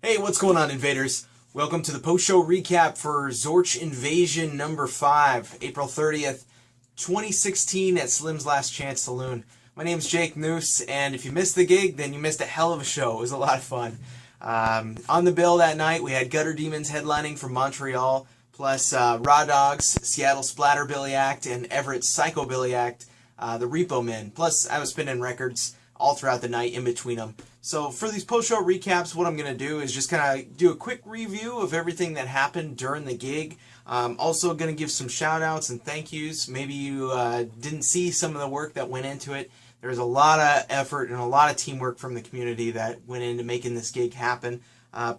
Hey, what's going on, invaders? Welcome to the post-show recap for Zorch Invasion number 5, April 30th, 2016 at Slim's Last Chance Saloon. My name's Jake Noose, and if you missed the gig, then you missed a hell of a show. It was a lot of fun. On the bill that night, we had Gutter Demons headlining from Montreal, plus Raw Dogs, Seattle Splatterbilly Act, and Everett's Psychobilly Act, the Repomen. Plus, I was spinning records all throughout the night in between them. So for these post-show recaps, what I'm going to do is just kind of do a quick review of everything that happened during the gig. Also going to give some shout-outs and thank yous. Maybe you didn't see some of the work that went into it. There's a lot of effort and a lot of teamwork from the community that went into making this gig happen.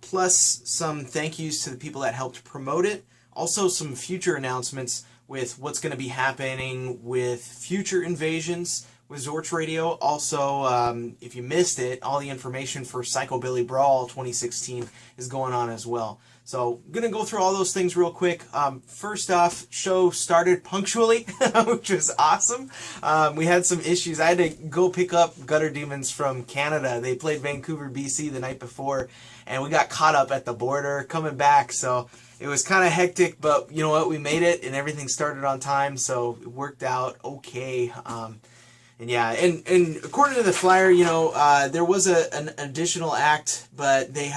Plus some thank yous to the people that helped promote it. Also some future announcements with what's going to be happening with future invasions with Zorch Radio. Also, if you missed it, all the information for Psychobilly Brawl 2016 is going on as well. So, I'm going to go through all those things real quick. First off, show started punctually, which was awesome. We had some issues. I had to go pick up Gutter Demons from Canada. They played Vancouver, BC the night before, and we got caught up at the border coming back, so it was kind of hectic, but you know what? We made it, and everything started on time, so it worked out okay. And yeah, and according to the flyer, you know, there was an additional act, but they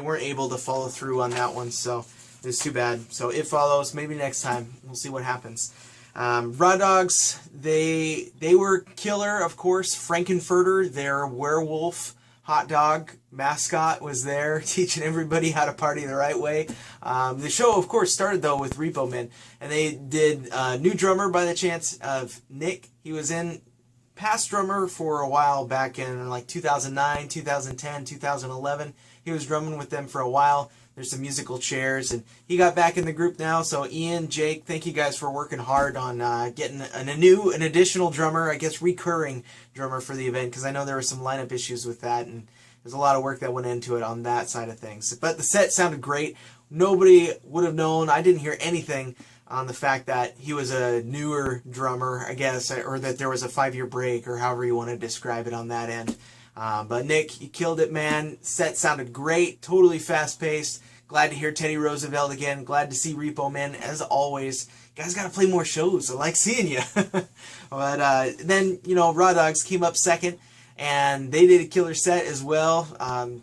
weren't able to follow through on that one, so it was too bad. So it follows. Maybe next time. We'll see what happens. Raw Dogs, they were killer, of course. Frankenfurter, their werewolf hot dog mascot, was there teaching everybody how to party the right way. The show, of course, started, though, with Repomen, and they did new drummer by the chance of Nick. He was in past drummer for a while back in like 2009, 2010, 2011. He was drumming with them for a while. There's some musical chairs, and he got back in the group now. So Ian, Jake, thank you guys for working hard on getting an additional drummer, I guess recurring drummer for the event, because I know there were some lineup issues with that, and there's a lot of work that went into it on that side of things. But the set sounded great. Nobody would have known. I didn't hear anything on the fact that he was a newer drummer, I guess, or that there was a 5-year break, or however you want to describe it on that end. But Nick, you killed it, man. Set sounded great, totally fast-paced. Glad to hear Teddy Roosevelt again. Glad to see Repomen, as always. You guys got to play more shows. I like seeing you. But then, you know, Raw Dogs came up second, and they did a killer set as well.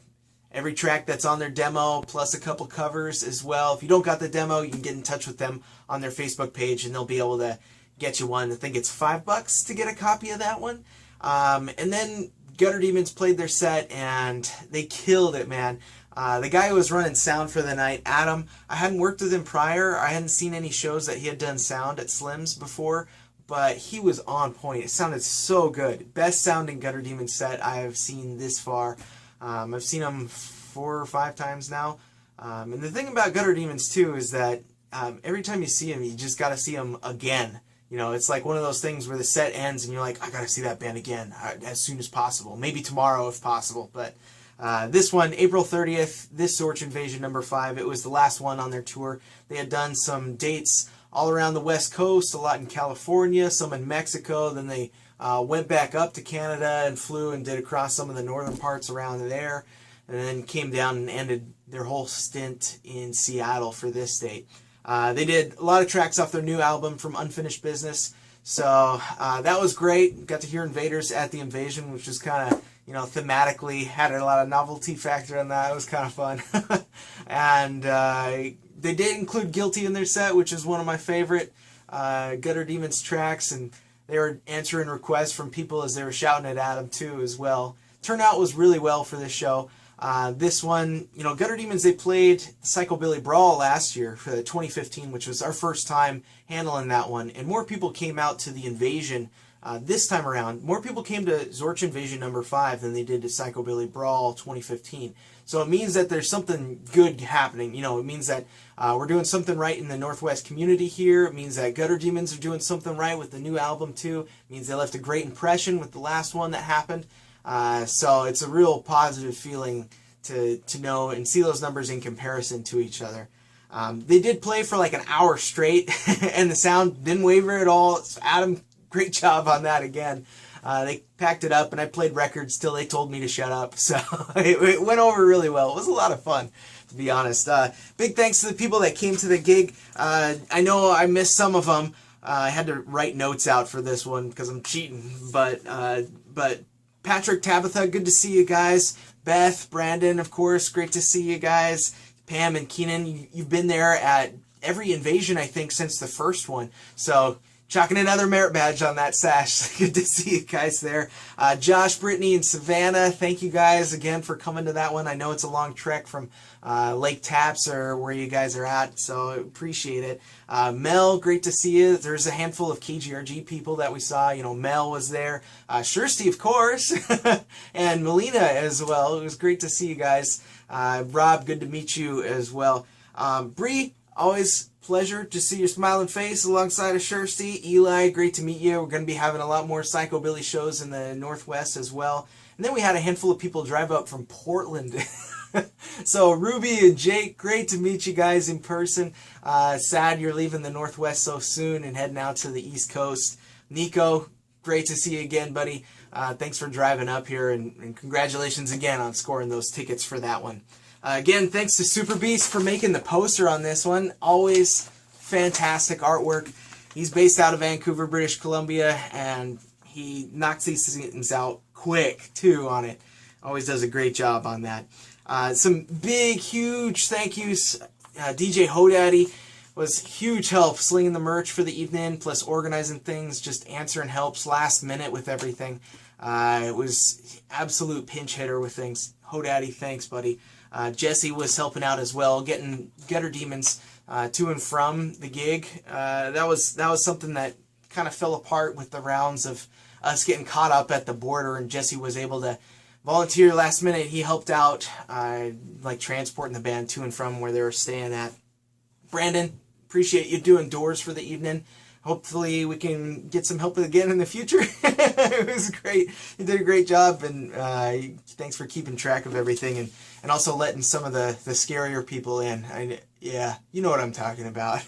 Every track that's on their demo, plus a couple covers as well. If you don't got the demo, you can get in touch with them on their Facebook page, and they'll be able to get you one. I think it's $5 to get a copy of that one. And then Gutter Demons played their set, and they killed it, man. The guy who was running sound for the night, Adam, I hadn't worked with him prior. I hadn't seen any shows that he had done sound at Slim's before, but he was on point. It sounded so good. Best sounding Gutter Demon set I have seen this far. I've seen him 4 or 5 times now. And the thing about Gutter Demons, too, is that every time you see him, you just got to see him again. You know, it's like one of those things where the set ends and you're like, I got to see that band again as soon as possible. Maybe tomorrow if possible. But this one, April 30th, this Zorch Invasion number 5, it was the last one on their tour. They had done some dates all around the West Coast, a lot in California, some in Mexico. Then they went back up to Canada and flew and did across some of the northern parts around there. And then came down and ended their whole stint in Seattle for this date. They did a lot of tracks off their new album, From Unfinished Business. So that was great. Got to hear Invaders at the Invasion, which was kind of, you know, thematically had a lot of novelty factor in that. It was kind of fun. And they did include Guilty in their set, which is one of my favorite Gutter Demons tracks. And they were answering requests from people as they were shouting it at them, too, as well. Turnout was really well for this show. This one, you know, Gutter Demons, they played Psychobilly Brawl last year for 2015, which was our first time handling that one. And more people came out to the Invasion this time around. More people came to Zorch Invasion number 5 than they did to Psychobilly Brawl 2015. So it means that there's something good happening. You know, it means that we're doing something right in the Northwest community here. It means that Gutter Demons are doing something right with the new album, too. It means they left a great impression with the last one that happened. So it's a real positive feeling to know and see those numbers in comparison to each other. They did play for like an hour straight, and the sound didn't waver at all. So Adam, great job on that again. They packed it up, and I played records till they told me to shut up. So it went over really well. It was a lot of fun, to be honest. Big thanks to the people that came to the gig. I know I missed some of them. I had to write notes out for this one because I'm cheating. But Patrick, Tabitha, good to see you guys. Beth, Brandon, of course, great to see you guys. Pam and Keenan, you've been there at every invasion, I think, since the first one. So chalking another merit badge on that sash. Good to see you guys there. Josh, Brittany, and Savannah, thank you guys again for coming to that one. I know it's a long trek from Lake Taps or where you guys are at, so appreciate it. Mel, great to see you. There's a handful of KGRG people that we saw. You know, Mel was there. Shirsty, of course, and Melina as well. It was great to see you guys. Rob, good to meet you as well. Bree, always pleasure to see your smiling face alongside of Shirsty. Eli, great to meet you. We're going to be having a lot more Psychobilly shows in the Northwest as well. And then we had a handful of people drive up from Portland. So Ruby and Jake, great to meet you guys in person. Sad you're leaving the Northwest so soon and heading out to the East Coast. Nico, great to see you again, buddy. Thanks for driving up here, and congratulations again on scoring those tickets for that one. Again, thanks to Super Beast for making the poster on this one. Always fantastic artwork. He's based out of Vancouver, British Columbia, and he knocks these things out quick, too, on it. Always does a great job on that. Some big, huge thank yous. DJ Hodaddy was huge help slinging the merch for the evening, plus organizing things, just answering helps last minute with everything. It was absolute pinch hitter with things. Hodaddy, thanks, buddy. Jesse was helping out as well, getting Gutter Demons to and from the gig. That was something that kind of fell apart with the rounds of us getting caught up at the border, and Jesse was able to volunteer last minute. He helped out, like transporting the band to and from where they were staying at. Brandon, appreciate you doing doors for the evening. Hopefully we can get some help again in the future. It was great. You did a great job, and thanks for keeping track of everything, and also letting some of the scarier people in. Yeah, you know what I'm talking about.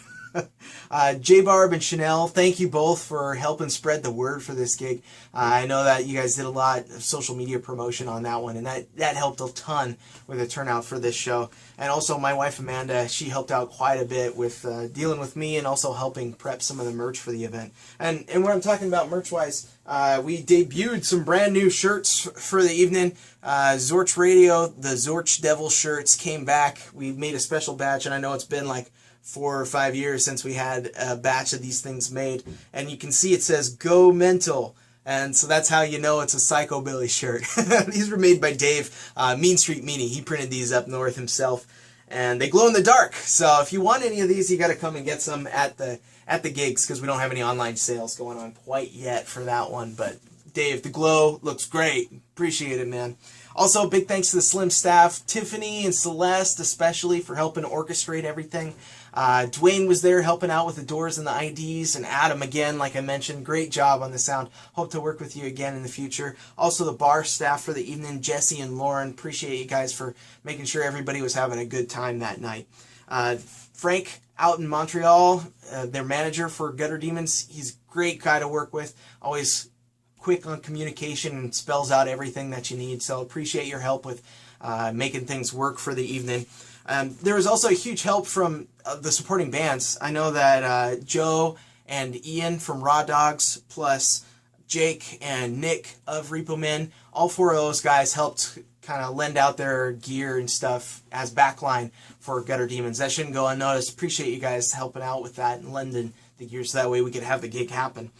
J-Barb and Chanel, thank you both for helping spread the word for this gig. I know that you guys did a lot of social media promotion on that one, and that helped a ton with the turnout for this show. And also my wife Amanda, she helped out quite a bit with dealing with me and also helping prep some of the merch for the event. And what I'm talking about merch-wise, we debuted some brand new shirts for the evening. Zorch Radio, the Zorch Devil shirts came back. We made a special batch, and I know it's been like 4 or 5 years since we had a batch of these things made, and you can see it says "Go Mental," and so that's how you know it's a Psychobilly shirt. These were made by Dave, Mean Street Meanie. He printed these up north himself, and they glow in the dark. So if you want any of these, you got to come and get some at the gigs, because we don't have any online sales going on quite yet for that one. But Dave, the glow looks great. Appreciate it, man. Also, big thanks to the Slim staff, Tiffany and Celeste especially, for helping orchestrate everything. Dwayne was there helping out with the doors and the IDs, and Adam, again, like I mentioned, great job on the sound. Hope to work with you again in the future. Also, the bar staff for the evening, Jesse and Lauren, appreciate you guys for making sure everybody was having a good time that night. Frank, out in Montreal, their manager for Gutter Demons, he's a great guy to work with, always quick on communication and spells out everything that you need, so appreciate your help with making things work for the evening. There was also a huge help from the supporting bands. I know that Joe and Ian from Raw Dogs, plus Jake and Nick of Repomen, all 4 of those guys helped kind of lend out their gear and stuff as backline for Gutter Demons. That shouldn't go unnoticed. Appreciate you guys helping out with that and lending the gear so that way we could have the gig happen.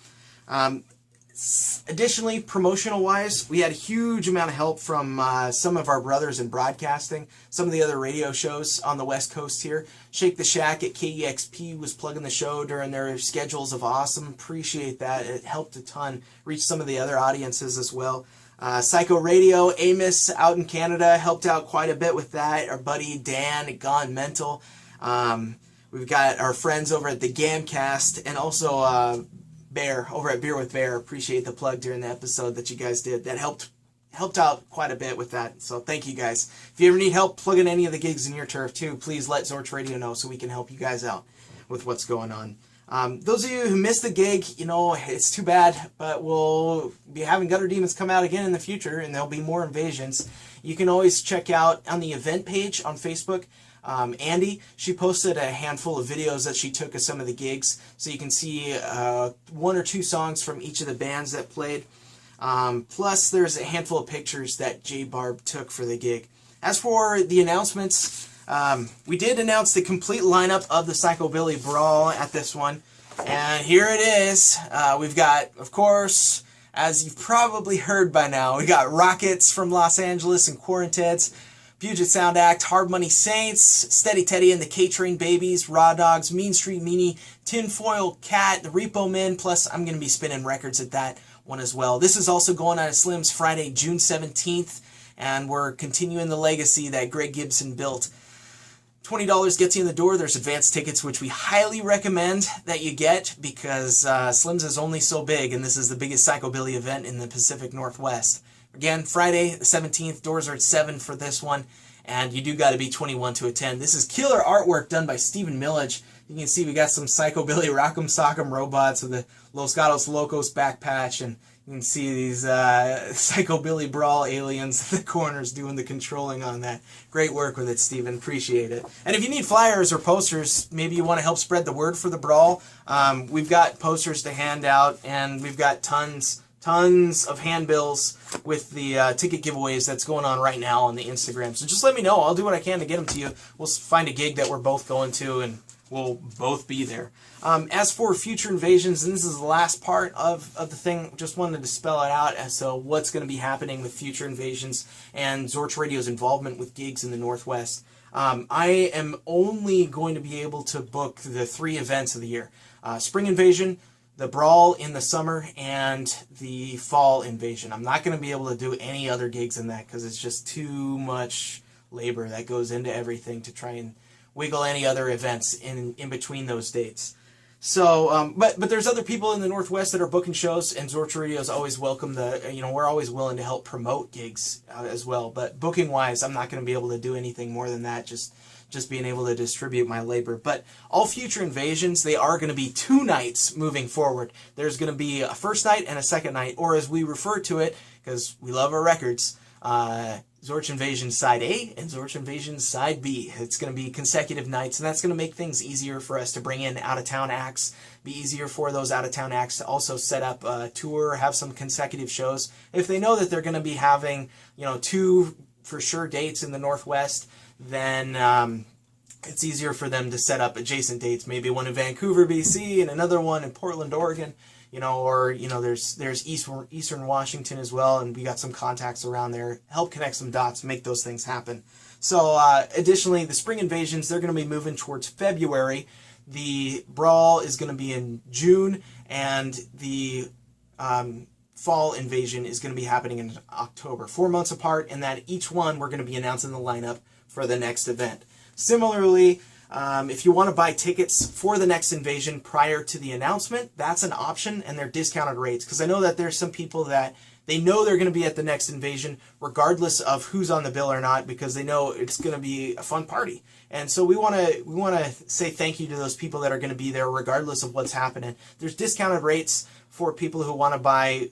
Additionally, promotional-wise, we had a huge amount of help from some of our brothers in broadcasting, some of the other radio shows on the West Coast here. Shake the Shack at KEXP was plugging the show during their schedules of awesome. Appreciate that. It helped a ton. Reached some of the other audiences as well. Psycho Radio, Amos out in Canada, helped out quite a bit with that. Our buddy Dan at Gone Mental. We've got our friends over at the Gamcast, and also Bear over at Beer with Bear. Appreciate the plug during the episode that you guys did. That helped out quite a bit with that. So thank you guys. If you ever need help plugging any of the gigs in your turf too, please let Zorch Radio know so we can help you guys out with what's going on. Those of you who missed the gig, you know, it's too bad, but we'll be having Gutter Demons come out again in the future, and there'll be more invasions. You can always check out on the event page on Facebook. Andy, she posted a handful of videos that she took of some of the gigs, so you can see 1 or 2 songs from each of the bands that played. Plus, there's a handful of pictures that J Barb took for the gig. As for the announcements, we did announce the complete lineup of the Psychobilly Brawl at this one, and here it is. We've got, of course, as you've probably heard by now, we got Rockets from Los Angeles and Quaranteds, Puget Sound Act, Hard Money Saints, Steady Teddy and the K-Train Babies, Raw Dogs, Mean Street Meanie, Tinfoil Cat, the Repomen, plus I'm going to be spinning records at that one as well. This is also going on at Slim's Friday, June 17th, and we're continuing the legacy that Greg Gibson built. $20 gets you in the door. There's advance tickets, which we highly recommend that you get because Slim's is only so big, and this is the biggest psychobilly event in the Pacific Northwest. Again, Friday the 17th, doors are at 7 for this one, and you do got to be 21 to attend. This is killer artwork done by Stephen Millage. You can see we got some Psychobilly Rock'em Sock'em robots with the Los Gatos Locos back patch, and you can see these Psychobilly Brawl aliens in the corners doing the controlling on that. Great work with it, Stephen. Appreciate it. And if you need flyers or posters, maybe you want to help spread the word for the Brawl, we've got posters to hand out, and we've got tons of handbills with the ticket giveaways that's going on right now on the Instagram. So just let me know. I'll do what I can to get them to you. We'll find a gig that we're both going to, and we'll both be there. As for future invasions, and this is the last part of the thing, just wanted to spell it out as to what's going to be happening with future invasions and Zorch Radio's involvement with gigs in the Northwest. I am only going to be able to book the 3 events of the year. Spring Invasion, the Brawl in the summer, and the Fall Invasion. I'm not going to be able to do any other gigs than that because it's just too much labor that goes into everything to try and wiggle any other events in between those dates. So, but there's other people in the Northwest that are booking shows, and Zorch Radio is always welcome. We're always willing to help promote gigs as well. But booking wise, I'm not going to be able to do anything more than that. Just being able to distribute my labor. But all future invasions, they are going to be 2 nights moving forward. There's going to be a first night and a second night, or as we refer to it, because we love our records, Zorch Invasion Side A and Zorch Invasion Side B. It's going to be consecutive nights, and that's going to make things easier for us to bring in out-of-town acts, be easier for those out-of-town acts to also set up a tour, have some consecutive shows. If they know that they're going to be having, 2 for sure dates in the Northwest, then it's easier for them to set up adjacent dates, maybe one in Vancouver, BC, and another one in Portland, Oregon, there's Eastern Washington as well, and we got some contacts around there. Help connect some dots, make those things happen. So additionally, the Spring Invasions, they're going to be moving towards February. The Brawl is going to be in June, and the Fall Invasion is going to be happening in October. 4 months apart, and that each one we're going to be announcing the lineup for the next event. Similarly, if you want to buy tickets for the next invasion prior to the announcement, that's an option, and they're discounted rates. Because I know that there's some people that they know they're going to be at the next invasion regardless of who's on the bill or not, because they know it's going to be a fun party. And so we want to say thank you to those people that are going to be there regardless of what's happening. There's discounted rates for people who want to buy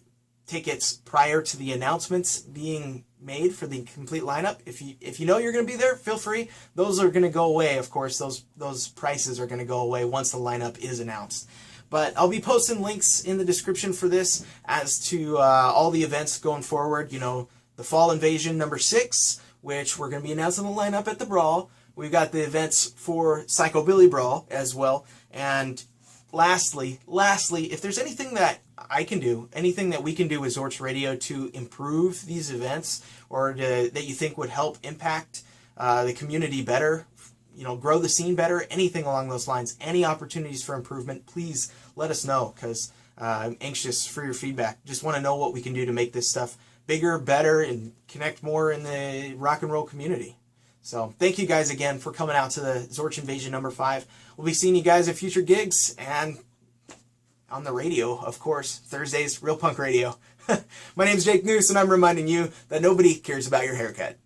tickets prior to the announcements being made for the complete lineup. If you know you're going to be there, feel free. Those are going to go away, of course. Those prices are going to go away once the lineup is announced. But I'll be posting links in the description for this as to all the events going forward. The Fall Invasion number 6, which we're going to be announcing the lineup at the Brawl. We've got the events for Psychobilly Brawl as well. And lastly, if there's anything that I can do, anything that we can do with Zorch Radio to improve these events, or that you think would help impact the community better, grow the scene better, anything along those lines, any opportunities for improvement, please let us know, because I'm anxious for your feedback. Just want to know what we can do to make this stuff bigger, better, and connect more in the rock and roll community. So thank you guys again for coming out to the Zorch Invasion number 5. We'll be seeing you guys at future gigs and on the radio, of course. Thursdays, Real Punk Radio. My name's Jake Noose, and I'm reminding you that nobody cares about your haircut.